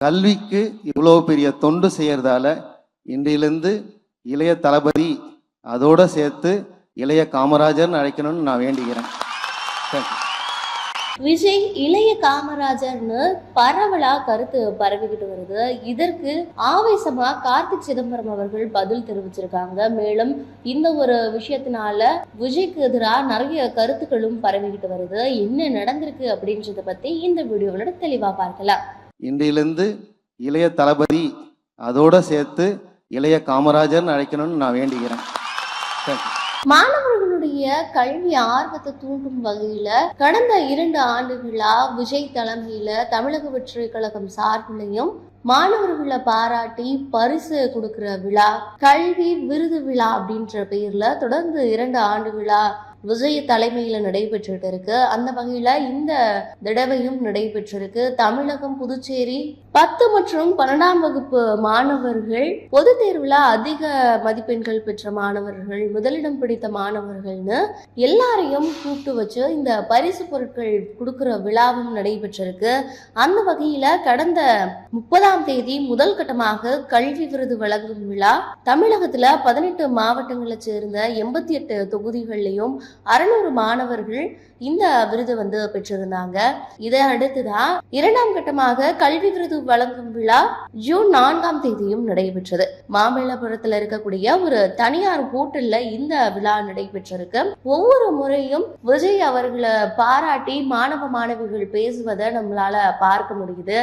கல்விக்கு இவ்வளோ பெரிய தொண்டு செய்யறதால இன்றையிலிருந்து இளைய தளபதி அதோட சேர்த்து இளைய காமராஜர்னு அழைக்கணும்னு நான் வேண்டிக்கிறேன். விஜய் இளைய காமராஜர்னு பரவலா கருத்து பரவிக்கிட்டு வருது. இதற்கு ஆவேசமா கார்த்திக் சிதம்பரம் அவர்கள் பதில் தெரிவிச்சிருக்காங்க. மேலும் இந்த ஒரு விஷயத்தினால விஜய்க்கு எதிராக நிறைய கருத்துக்களும் பரவிக்கிட்டு வருது. என்ன நடந்திருக்கு அப்படின்றத பத்தி இந்த வீடியோவோட தெளிவா பார்க்கலாம். இன்றையிலிருந்து இளைய தளபதி அதோட சேர்த்து இளைய காமராஜர்னு அழைக்கணும்னு நான் வேண்டிக்கிறேன். மாணவர்களுடைய கல்வி ஆர்வத்தை தூண்டும் வகையில கடந்த 2 ஆண்டுகளா விஜய் தலைமையில தமிழக வெற்றி கழகம் சார்பிலையும் மாணவர்களை பாராட்டி பரிசு கொடுக்கிற விழா, கல்வி விருது விழா அப்படின்ற பெயர்ல தொடர்ந்து 2 ஆண்டுகளா விஜய் தலைமையில நடைபெற்றுட்டு இருக்கு. அந்த வகையில இந்த தடவையும் நடைபெற்றிருக்கு. தமிழகம், புதுச்சேரி 10 மற்றும் 12ஆம் வகுப்பு மாணவர்கள் பொது தேர்வுல அதிக மதிப்பெண்கள் பெற்ற மாணவர்கள், முதலிடம் பிடித்த மாணவர்கள்னு எல்லாரையும் கூப்பிட்டு வச்சு இந்த பரிசு பொருட்கள் கொடுக்கிற விழாவும் நடைபெற்றிருக்கு. அந்த வகையில கடந்த 30ஆம் தேதி முதல் கட்டமாக கல்வி விருது வழங்கும் விழா தமிழகத்துல 18 மாவட்டங்களை சேர்ந்த 88 தொகுதிகள்லையும் 600 மாணவர்கள் இந்த விருது பெற்றிருந்தாங்க. இதை அடுத்துதான் 2ஆம் கட்டமாக கல்வி விருது வழங்கும் விழா ஜூன் 4ஆம் தேதியும் நடைபெற்றது. மாமல்லபுரத்துல இருக்கக்கூடிய ஒரு தனியார் ஹோட்டல்ல இந்த விழா நடைபெற்றிருக்கு. ஒவ்வொரு முறையும் விஜய் அவர்களை பாராட்டி மாணவ மாணவிகள் பேசுவதை நம்மளால பார்க்க முடியுது.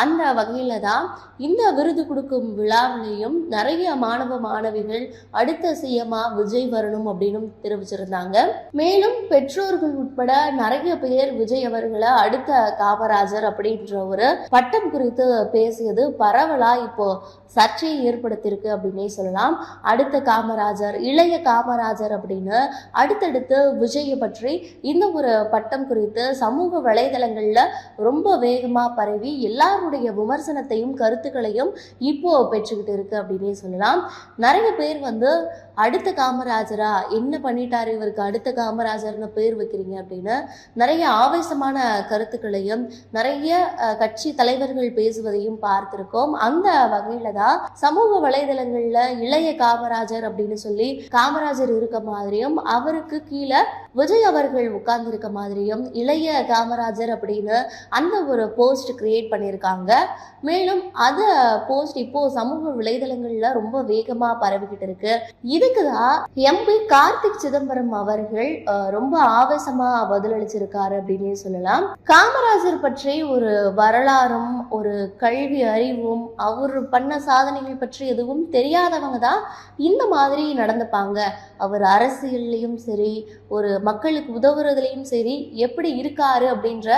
அந்த வகையில தான் இந்த விருது கொடுக்கும் விழாவிலையும் நிறைய மாணவ மாணவிகள் அடுத்த சிஎம்மா விஜய் வரணும் அப்படின்னு தெரிவிச்சிருந்தாங்க. மேலும் பெற்றோர்கள் உட்பட நிறைய பேர் விஜய் அவர்களை அடுத்த காமராஜர் அப்படின்ற ஒரு பட்டம் குறித்து பேசியது பரவலா இப்போ சர்ச்சையை ஏற்படுத்தியிருக்கு அப்படின்னே சொல்லலாம். அடுத்த காமராஜர், இளைய காமராஜர் அப்படின்னு அடுத்தடுத்து விஜயை பற்றி இந்த ஒரு பட்டம் குறித்து சமூக வலைதளங்கள்ல ரொம்ப வேகமா பரவி எல்லாருடைய விமர்சனத்தையும் கருத்துக்களையும் இப்போ பெற்றுக்கிட்டு இருக்கு அப்படின்னே சொல்லலாம். நிறைய பேர் அடுத்த காமராஜரா, என்ன பண்ணிட்டாரு இவருக்கு அடுத்த காமராஜர்னு பேர் வைக்கிறீங்க அப்படின்னு நிறைய ஆவேசமான கருத்துக்களையும் நிறைய கட்சி தலைவர்கள் பேசுவதையும் பார்த்திருக்கோம். அந்த வகையில தான் சமூக வலைதளங்கள்ல இளைய காமராஜர் அப்படின்னு சொல்லி காமராஜர் இருக்க மாதிரியும் அவருக்கு கீழே விஜய் அவர்கள் உட்கார்ந்து இருக்க மாதிரியும் இளைய காமராஜர் அப்படின்னு அந்த ஒரு போஸ்ட் கிரியேட் பண்ணியிருக்காங்க. மேலும் அந்த போஸ்ட் இப்போ சமூக வலைதளங்கள்ல ரொம்ப வேகமா பரவிக்கிட்டு இருக்கு. இதுக்குதான் எம்பி கார்த்திக் சிதம்பரம் அவர்கள் ரொம்ப ஆவேசமா பதிலளிச்சிருக்காரு அப்படின்னே சொல்லலாம். காமராஜர் பற்றி ஒரு வரலாறும் ஒரு கல்வி அறிவும் அவர் பண்ண சாதனைகள் பற்றி எதுவும் தெரியாதவங்க தான் இந்த மாதிரி நடந்துப்பாங்க. அவர் அரசியல்லையும் சரி, ஒரு மக்களுக்கு உதவுறதுலையும் சரி எப்படி இருக்காரு அப்படின்ற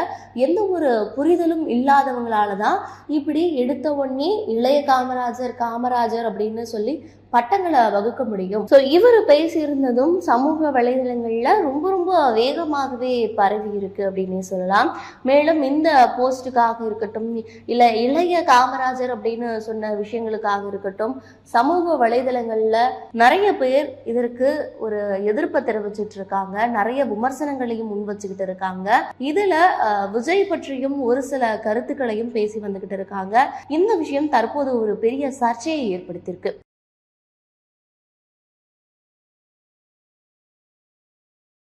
எந்த ஒரு புரிதலும் இல்லாதவங்களால தான் இப்படி எடுத்த உடனே இளைய காமராஜர் காமராஜர் அப்படின்னு சொல்லி பட்டங்களை வகுக்க முடியும். ஸோ இவர் பேசியிருந்ததும் சமூக வலைதளங்கள்ல ரொம்ப ரொம்ப வேகமாகவே பரவி இருக்கு அப்படின்னு சொல்லலாம். மேலும் இந்த போஸ்டுக்காக இருக்கட்டும், இல்லை இளைய காமராஜர் அப்படின்னு சொன்ன விஷயங்களுக்காக இருக்கட்டும், சமூக வலைதளங்கள்ல நிறைய பேர் இதற்கு ஒரு எதிர்ப்பை தெரிவிச்சிட்டு இருக்காங்க. நிறைய விமர்சனங்களையும் முன் வச்சுக்கிட்டு இருக்காங்க. இதுல விஜய் பற்றியும் ஒரு சில கருத்துக்களையும் பேசி வந்துகிட்டு இருக்காங்க. இந்த விஷயம் தற்போது ஒரு பெரிய சர்ச்சையை ஏற்படுத்தியிருக்கு.